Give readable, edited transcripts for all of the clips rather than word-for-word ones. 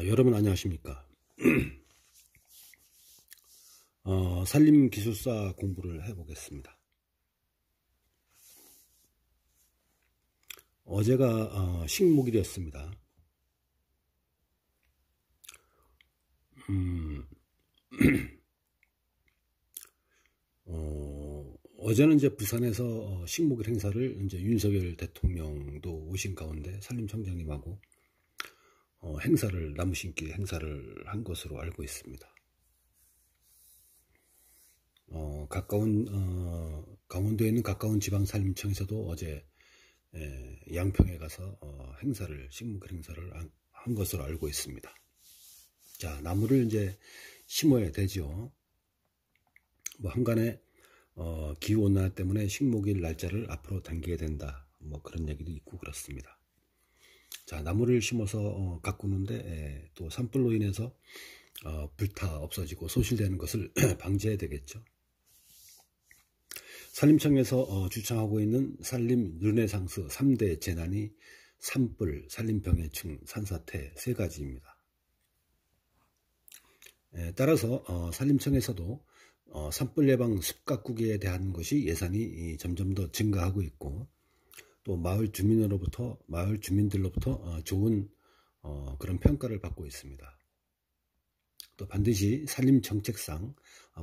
여러분 안녕하십니까. 산림기술사 공부를 해보겠습니다. 어제가 식목일이었습니다. 어제는 이제 부산에서 식목일 행사를 이제 윤석열 대통령도 오신 가운데 산림청장님하고 나무 심기 행사를 한 것으로 알고 있습니다. 강원도에 있는 가까운 지방산림청에서도 어제 양평에 가서 식목일 행사를 한 것으로 알고 있습니다. 자, 나무를 이제 심어야 되죠. 뭐 한간에 기후온난화 때문에 식목일 날짜를 앞으로 당기게 된다, 뭐 그런 얘기도 있고 그렇습니다. 자, 나무를 심어서 가꾸는데 또 산불로 인해서 불타 없어지고 소실되는 것을 방지해야 되겠죠. 산림청에서 주창하고 있는 산림 르네상스 3대 재난이 산불, 산림병해충, 산사태 3가지입니다. 따라서 산림청에서도 산불 예방 숲 가꾸기에 대한 것이 예산이 점점 더 증가하고 있고, 또 마을 주민들로부터 좋은 그런 평가를 받고 있습니다. 또 반드시 산림정책상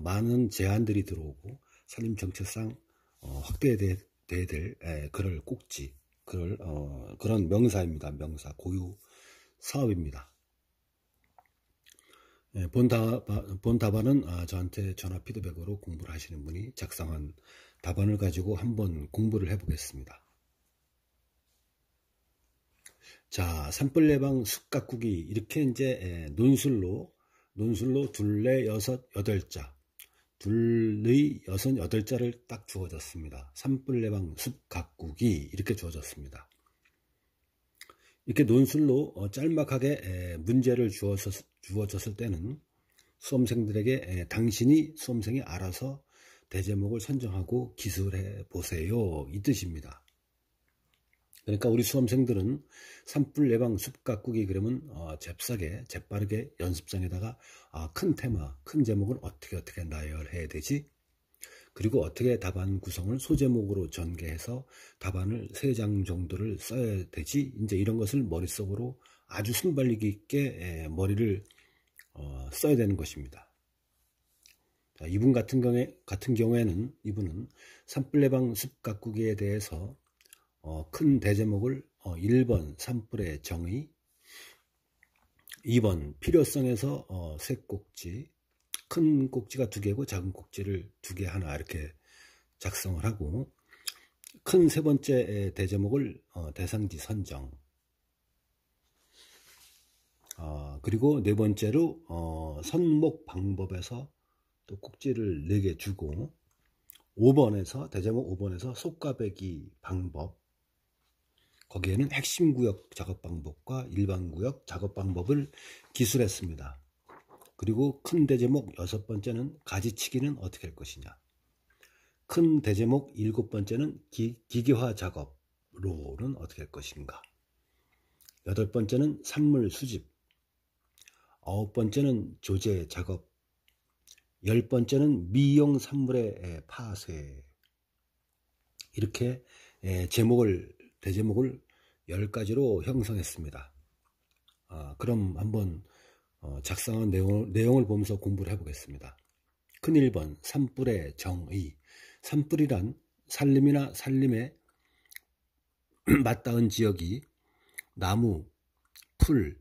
많은 제안들이 들어오고 산림정책상 확대돼야 될 그럴 꼭지, 그런 명사입니다. 명사, 고유 사업입니다. 본 답안은 저한테 전화 피드백으로 공부를 하시는 분이 작성한 답안을 가지고 한번 공부를 해보겠습니다. 자, 산불 예방 숲 가꾸기, 이렇게 이제 논술로 둘레 여섯 여덟자, 둘의 여섯 여덟자를 딱 주어졌습니다. 산불 예방 숲 가꾸기, 이렇게 주어졌습니다. 이렇게 논술로 짤막하게 문제를 주어졌을 때는 수험생들에게 당신이 수험생이 알아서 대제목을 선정하고 기술해 보세요, 이 뜻입니다. 그러니까 우리 수험생들은 산불 예방 숲 가꾸기 그러면 재빠르게 연습장에다가 큰 테마, 큰 제목을 어떻게 나열해야 되지? 그리고 어떻게 답안 구성을 소제목으로 전개해서 답안을 3장 정도를 써야 되지? 이제 이런 것을 머릿속으로 아주 순발력 있게 머리를 써야 되는 것입니다. 자, 이분 같은 경우에는 이분은 산불 예방 숲 가꾸기에 대해서 큰 대제목을 1번 산불의 정의, 2번 필요성에서 3꼭지, 큰 꼭지가 2개고 작은 꼭지를 2개 하나 이렇게 작성을 하고, 큰 3번째 대제목을 대상지 선정, 그리고 4번째로 선목 방법에서 또 꼭지를 4개 주고, 5번에서 대제목 5번에서 속가배기 방법, 거기에는 핵심 구역 작업 방법과 일반 구역 작업 방법을 기술했습니다. 그리고 큰 대제목 6번째는 가지치기는 어떻게 할 것이냐, 큰 대제목 7번째는 기계화 작업로는 어떻게 할 것인가, 8번째는 산물 수집, 9번째는 조제 작업, 10번째는 미용 산물의 파쇄, 이렇게 대제목을 10가지로 형성했습니다. 그럼 한번 작성한 내용을 보면서 공부를 해보겠습니다. 큰 1번 산불의 정의. 산불이란 산림이나 산림에 맞닿은 지역이 나무, 풀,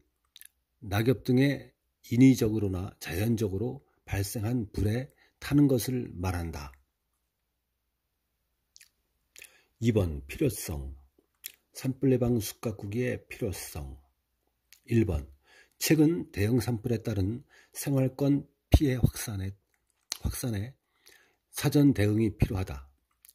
낙엽 등의 인위적으로나 자연적으로 발생한 불에 타는 것을 말한다. 2번 필요성. 산불 예방 숲 가꾸기의 필요성. 1번 최근 대형 산불에 따른 생활권 피해 확산에 사전 대응이 필요하다.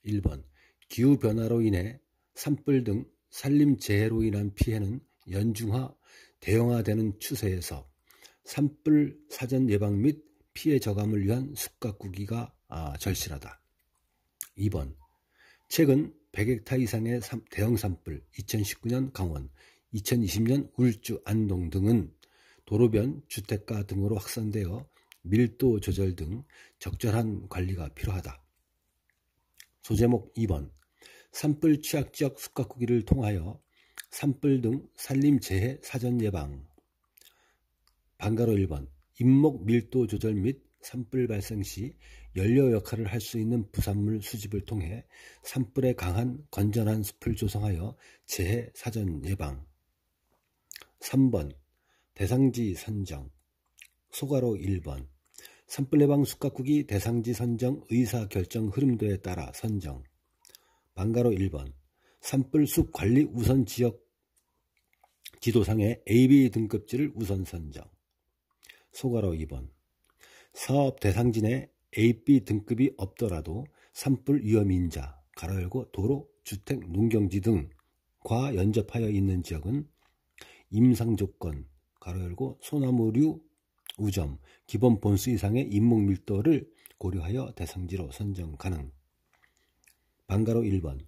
1번 기후변화로 인해 산불 등 산림재해로 인한 피해는 연중화, 대형화되는 추세에서 산불 사전 예방 및 피해 저감을 위한 숲 가꾸기가 절실하다. 2번 최근 100헥타 이상의 대형 산불, 2019년 강원, 2020년 울주, 안동 등은 도로변, 주택가 등으로 확산되어 밀도 조절 등 적절한 관리가 필요하다. 소제목 2번 산불 취약지역 숲가꾸기를 통하여 산불 등 산림재해 사전 예방. 방가로 1번 인목 밀도 조절 및 산불 발생 시 연료 역할을 할 수 있는 부산물 수집을 통해 산불에 강한 건전한 숲을 조성하여 재해 사전 예방. 3번 대상지 선정. 소가로 1번 산불 예방 숲가꾸기 대상지 선정 의사결정 흐름도에 따라 선정. 방가로 1번 산불 숲 관리 우선 지역 지도상의 AB 등급지를 우선 선정. 소가로 2번 사업 대상지 내 AB 등급이 없더라도 산불 위험 인자 가로 열고 도로, 주택, 농경지 등과 연접하여 있는 지역은 임상 조건 가로 열고 소나무류 우점 기본 본수 이상의 인목 밀도를 고려하여 대상지로 선정 가능. 방가로 1번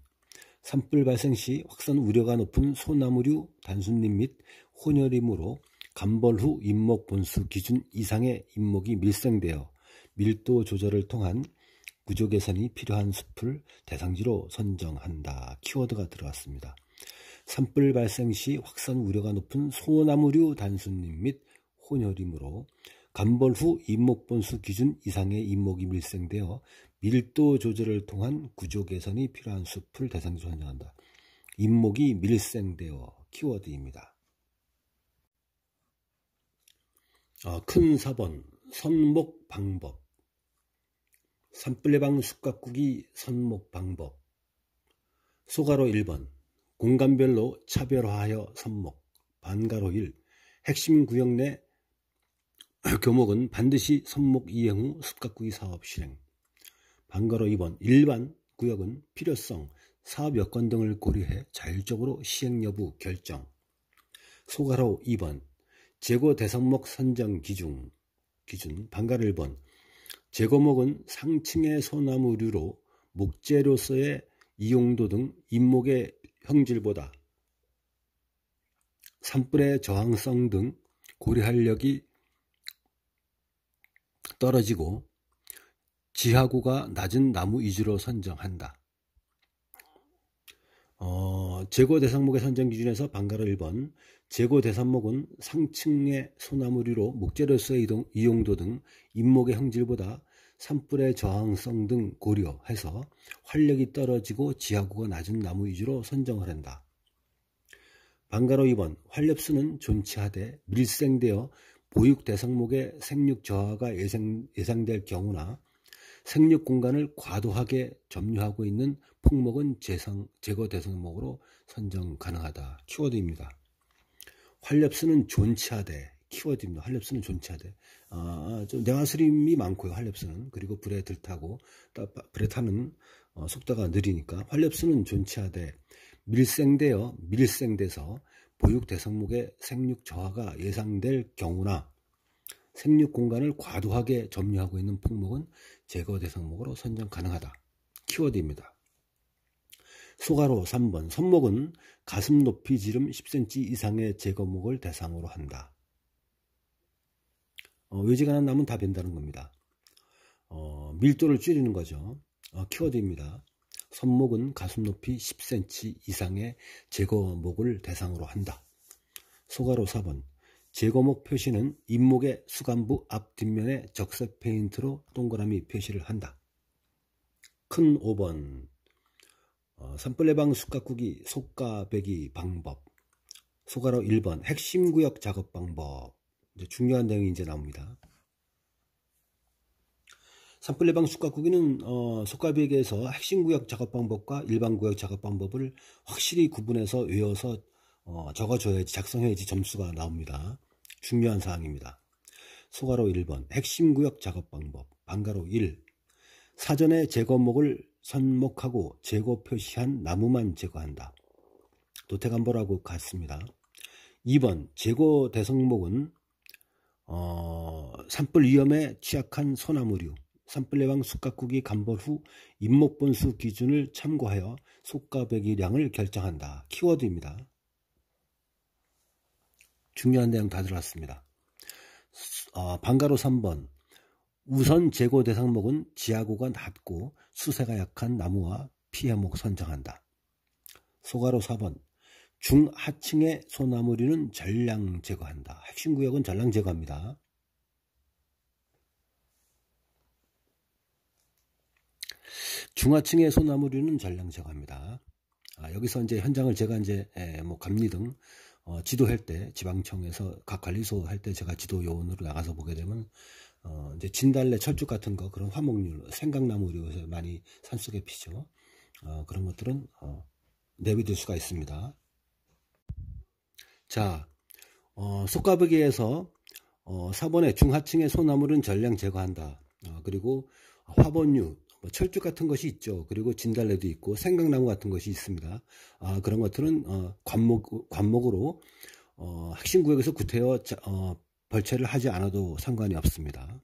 산불 발생 시 확산 우려가 높은 소나무류 단순림 및 혼혈임으로 감벌 후 인목 본수 기준 이상의 인목이 밀생되어 밀도 조절을 통한 구조 개선이 필요한 숲을 대상지로 선정한다. 키워드가 들어갔습니다. 산불 발생 시 확산 우려가 높은 소나무류 단순림 및 혼혈임으로 감벌 후 인목 본수 기준 이상의 인목이 밀생되어 밀도 조절을 통한 구조 개선이 필요한 숲을 대상지로 선정한다. 인목이 밀생되어 키워드입니다. 큰 4번 선목 방법. 산불 예방 숲가꾸기 선목 방법. 소가로 1번 공간별로 차별화하여 선목. 반가로 1 핵심 구역 내 교목은 반드시 선목 이행 후 숲가꾸기 사업 실행. 방가로 2번 일반 구역은 필요성, 사업 여건 등을 고려해 자율적으로 시행 여부 결정. 소가로 2번 재고 대상목 선정 기준. 방가로 1번 재고목은 상층의 소나무류로 목재로서의 이용도 등 인목의 형질보다 산불의 저항성 등 고려할력이 떨어지고 지하구가 낮은 나무 위주로 선정한다. 재고 대상목의 선정 기준에서 방가로 1번 재고 대상목은 상층의 소나무류로 목재로서의 이용도 등 인목의 형질보다 산불의 저항성 등 고려해서 활력이 떨어지고 지하구가 낮은 나무 위주로 선정을 한다. 방가로 2번 활렵수는 존치하되 밀생되어 보육 대상목의 생육 저하가 예상될 경우나 생육 공간을 과도하게 점유하고 있는 폭목은 제거 대상목으로 선정 가능하다. 키워드입니다. 활렵수는 존치하되 키워드입니다. 활렵수는 존치하되 좀 내화스림이 많고요. 활렵수는 그리고 불에 들타고 불에 타는 속도가 느리니까 활렵수는 존치하되 밀생돼서 보육 대상목의 생육 저하가 예상될 경우나 생육 공간을 과도하게 점유하고 있는 폭목은 제거 대상목으로 선정 가능하다. 키워드입니다. 소가로 3번 선목은 가슴 높이 지름 10cm 이상의 제거목을 대상으로 한다. 외지간한 나무는 다 벤다는 겁니다. 밀도를 줄이는 거죠. 키워드입니다. 선목은 가슴 높이 10cm 이상의 제거목을 대상으로 한다. 소가로 4번 제거목 표시는 잇목의 수간부 앞 뒷면에 적색 페인트로 동그라미 표시를 한다. 큰 5번 산불 예방 숲가꾸기 속가배기 방법. 소가로 1번 핵심 구역 작업 방법. 중요한 내용이 이제 나옵니다. 산불 예방 숲가꾸기는 속가배기에서 핵심 구역 작업 방법과 일반 구역 작업 방법을 확실히 구분해서 외워서 적어줘야지, 작성해야지 점수가 나옵니다. 중요한 사항입니다. 소가로 1번 핵심 구역 작업 방법. 방가로 1 사전에 제거목을 선목하고 제거 표시한 나무만 제거한다. 도태감보라고 같습니다. 2번 제거 대상목은 산불 위험에 취약한 소나무류, 산불 예방 숲가꾸기 감벌 후 잇목본수 기준을 참고하여 속가배기량을 결정한다. 키워드입니다. 중요한 내용 다 들어갔습니다. 방가로 3번 우선 재고 대상목은 지하고가 낮고 수세가 약한 나무와 피해목 선정한다. 소가로 4번 중하층의 소나무류는 전량 제거한다. 핵심 구역은 전량 제거합니다. 중하층의 소나무류는 전량 제거합니다. 여기서 이제 현장을 제가 이제 뭐 감리 등 지도할 때 지방청에서 각 관리소 할 때 제가 지도 요원으로 나가서 보게 되면 이제 진달래, 철쭉 같은 거 그런 화목류, 생강나무류 많이 산속에 피죠. 그런 것들은 내비둘 수가 있습니다. 자, 속가베기에서 4번에 중하층의 소나무는 전량 제거한다. 그리고 화분류, 뭐 철쭉 같은 것이 있죠. 그리고 진달래도 있고 생강나무 같은 것이 있습니다. 그런 것들은 관목으로 핵심 구역에서 구태여 벌채를 하지 않아도 상관이 없습니다.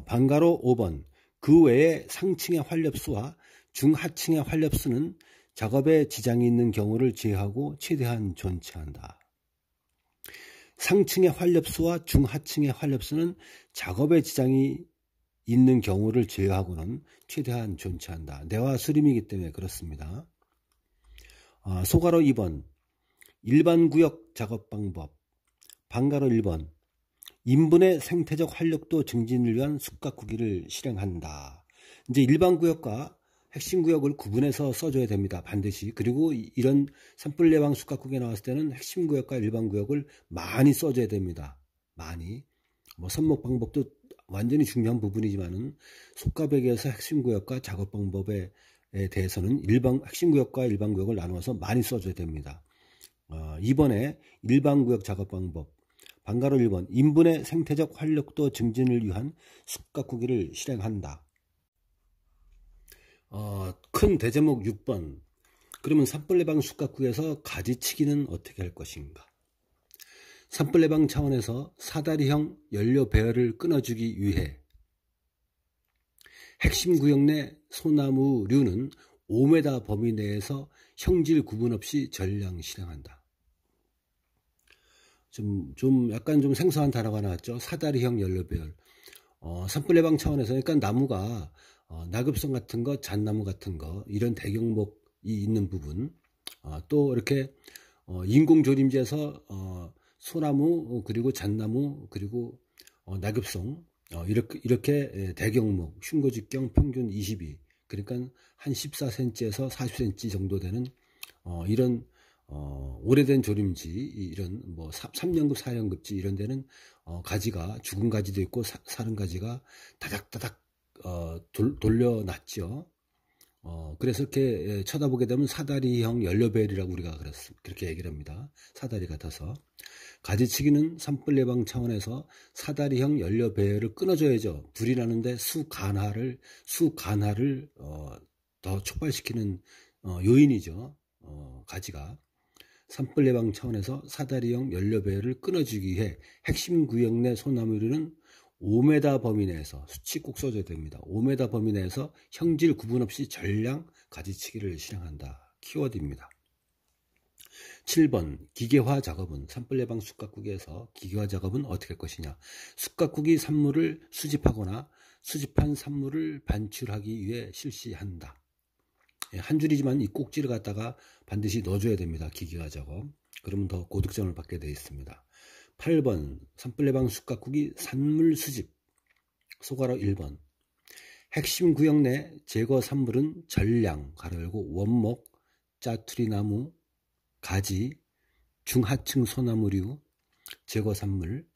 방가로 5번 그 외에 상층의 활렵수와 중하층의 활렵수는 작업에 지장이 있는 경우를 제외하고 최대한 존치한다. 상층의 활렵수와 중하층의 활렵수는 작업에 지장이 있는 경우를 제외하고는 최대한 존치한다. 내와 수림이기 때문에 그렇습니다. 소가로 2번 일반구역 작업 방법. 방가로 1번 인분의 생태적 활력도 증진을 위한 숙각구기를 실행한다. 이제 일반구역과 핵심구역을 구분해서 써줘야 됩니다. 반드시. 그리고 이런 산불 예방 숙각구기에 나왔을 때는 핵심구역과 일반구역을 많이 써줘야 됩니다. 많이. 뭐 선목 방법도 완전히 중요한 부분이지만은 속가베기에서 핵심구역과 작업 방법에 대해서는 핵심구역과 일반구역을 나누어서 많이 써줘야 됩니다. 이번에 일반구역 작업 방법 방가로 1번 인분의 생태적 활력도 증진을 위한 숙각구기를 실행한다. 큰 대제목 6번 그러면 산불 예방 숙각구기에서 가지치기는 어떻게 할 것인가? 산불 예방 차원에서 사다리형 연료 배열을 끊어주기 위해 핵심 구역 내 소나무류는 5m 범위 내에서 형질 구분 없이 전량 실행한다. 약간 좀 생소한 단어가 나왔죠. 사다리형 연료 배열. 산불 예방 차원에서 그러니까 나무가 낙엽송 같은 거, 잣나무 같은 거 이런 대경목이 있는 부분 또 이렇게 인공조림지에서 소나무 그리고 잣나무 그리고 낙엽송 이렇게 대경목 흉고직경 평균 22 그러니까 한 14cm에서 40cm 정도 되는 이런 오래된 조림지 이런 뭐 3년급 4년급지 이런 데는 가지가 죽은 가지도 있고 사른 가지가 다닥다닥 돌려놨죠. 그래서 이렇게 쳐다보게 되면 사다리형 연료배열이라고 우리가 그렇게 얘기를 합니다. 사다리 같아서. 가지치기는 산불 예방 차원에서 사다리형 연료배열을 끊어줘야죠. 불이 나는데 수간화를 더 촉발시키는 요인이죠. 가지가. 산불 예방 차원에서 사다리형 연료배열을 끊어주기 위해 핵심 구역 내 소나무류는 5m 범위 내에서 수치 꼭 써줘야 됩니다. 5m 범위 내에서 형질 구분 없이 전량 가지치기를 실행한다. 키워드입니다. 7번 기계화 작업은 산불 예방 숙각구기에서 기계화 작업은 어떻게 할 것이냐. 숙각구기 산물을 수집하거나 수집한 산물을 반출하기 위해 실시한다. 한 줄이지만 이 꼭지를 갖다가 반드시 넣어줘야 됩니다. 기계화 작업. 그러면 더 고득점을 받게 되어 있습니다. 8번 산불 예방 숙각구기 산물 수집. 소가로 1번 핵심 구역 내 제거 산물은 전량 가로 열고 원목, 짜투리나무, 가지, 중하층 소나무류, 제거 산물,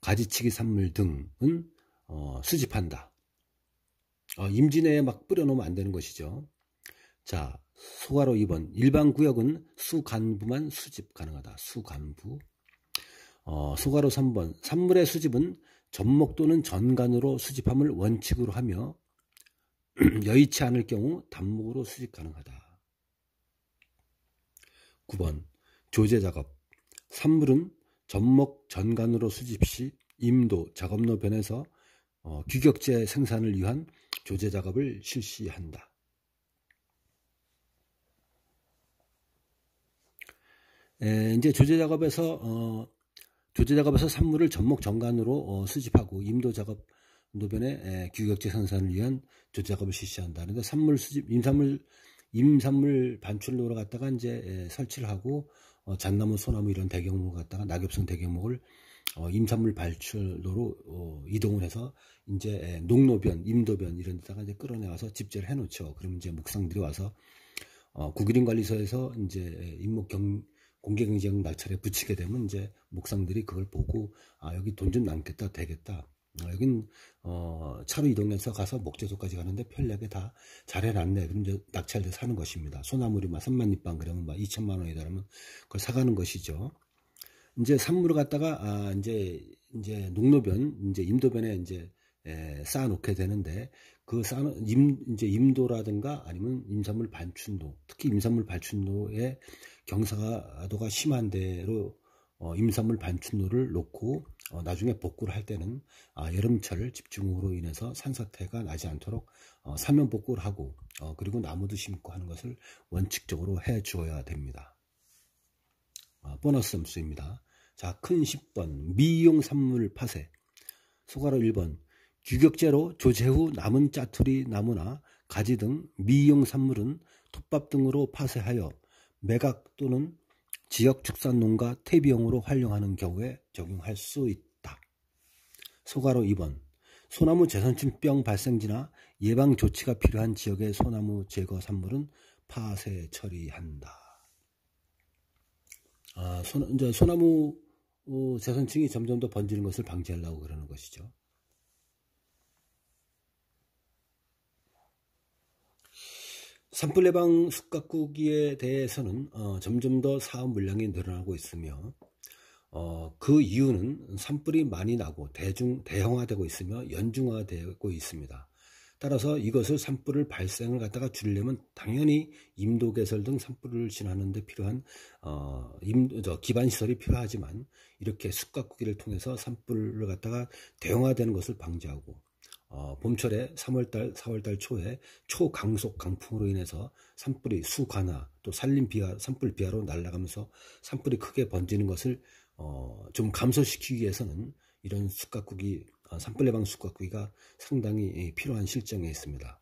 가지치기 산물 등은 수집한다. 임지 내에 막 뿌려놓으면 안 되는 것이죠. 자, 소가로 2번 일반 구역은 수간부만 수집 가능하다. 수간부. 소가로 3번 산물의 수집은 전목 또는 전간으로 수집함을 원칙으로 하며 여의치 않을 경우 단목으로 수집 가능하다. 9번 조제작업 산물은 전목 전간으로 수집 시 임도 작업로 변해서 규격제 생산을 위한 조제작업을 실시한다. 이제 조제작업에서 조제 작업에서 산물을 전목 정관으로 수집하고 임도 작업 노변의 규격제 생산을 위한 조제 작업을 실시한다. 그런데 산물 수집, 임산물 반출로를 갖다가 이제 설치를 하고 잣나무, 소나무 이런 대경목을 갖다가 낙엽성 대경목을 임산물 발출로로 이동을 해서 이제 농노변, 임도변 이런 데다가 이제 끌어내와서 집재를 해놓죠. 그러면 이제 목상들이 와서 국유林관리소에서 이제 공개경쟁 낙찰에 붙이게 되면 이제 목상들이 그걸 보고 여기 돈 좀 남겠다, 되겠다. 여긴 차로 이동해서 가서 목재소까지 가는데 편리하게 다 잘 해놨네. 그럼 이제 낙찰돼 사는 것입니다. 소나물이 막 3만 잎방 그러면 막 2천만 원이다 그러면 그걸 사가는 것이죠. 이제 산물을 갖다가 이제 농노변, 이제 임도변에 이제 쌓아놓게 되는데 그 이제 임도라든가 아니면 임산물 반춘도, 특히 임산물 반춘도의 경사도가 심한 데로 임산물 반춘도를 놓고 나중에 복구를 할 때는 여름철 집중으로 인해서 산사태가 나지 않도록 사면 복구를 하고 그리고 나무도 심고 하는 것을 원칙적으로 해 주어야 됩니다. 보너스 점수입니다. 자, 큰 10번 미용 산물 파쇄. 소가로 1번 규격제로 조제 후 남은 짜투리 나무나 가지 등 미용 산물은 톱밥 등으로 파쇄하여 매각 또는 지역 축산농가 퇴비용으로 활용하는 경우에 적용할 수 있다. 소가로 2번 소나무 제선충병 발생지나 예방 조치가 필요한 지역의 소나무 제거 산물은 파쇄 처리한다. 이제 소나무 제선충이 점점 더 번지는 것을 방지하려고 그러는 것이죠. 산불 예방 숯가꾸기에 대해서는 점점 더 사업 물량이 늘어나고 있으며 그 이유는 산불이 많이 나고 대형화되고 있으며 연중화되고 있습니다. 따라서 이것을 산불을 발생을 갖다가 줄이려면 당연히 임도 개설 등 산불을 진화하는 데 필요한 기반 시설이 필요하지만 이렇게 숯가꾸기를 통해서 산불을 갖다가 대형화되는 것을 방지하고 봄철에 3월달, 4월달 초에 초강속 강풍으로 인해서 산불이 수관화 또 산불 비화로 날아가면서 산불이 크게 번지는 것을 좀 감소시키기 위해서는 이런 숯가꾸기, 산불 예방 숯가꾸기가 상당히 필요한 실정에 있습니다.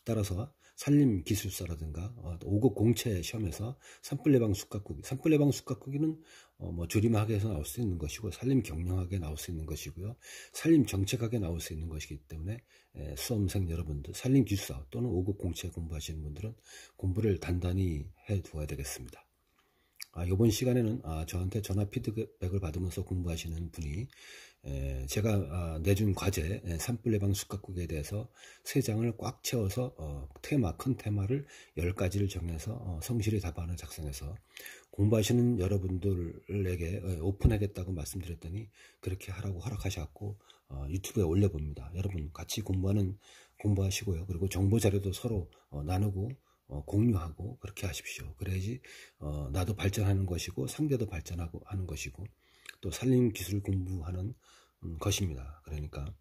따라서 산림기술사라든가 5급 공채 시험에서 산불 예방 숯가꾸기는 뭐 조림학에서 나올 수 있는 것이고 산림경영학에 나올 수 있는 것이고요. 산림정책학에 나올 수 있는 것이기 때문에 수험생 여러분들, 산림기술사 또는 5급 공채 공부하시는 분들은 공부를 단단히 해 두어야 되겠습니다. 이번 시간에는 저한테 전화 피드백을 받으면서 공부하시는 분이 제가 내준 과제 산불 예방 숯가꾸기에 대해서 3장을 꽉 채워서 큰 테마를 10가지를 정해서 성실히 답안을 작성해서 공부하시는 여러분들에게 오픈하겠다고 말씀드렸더니 그렇게 하라고 허락하셨고 유튜브에 올려봅니다. 여러분 같이 공부하시고요. 그리고 정보자료도 서로 나누고 공유하고 그렇게 하십시오. 그래야지 나도 발전하는 것이고 상대도 발전하고 하는 것이고 또 산림기술 공부하는 것입니다. 그러니까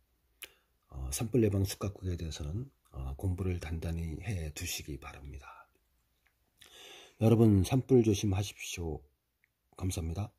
산불 예방 숯가꾸기에 대해서는 공부를 단단히 해 두시기 바랍니다. 여러분 산불 조심하십시오. 감사합니다.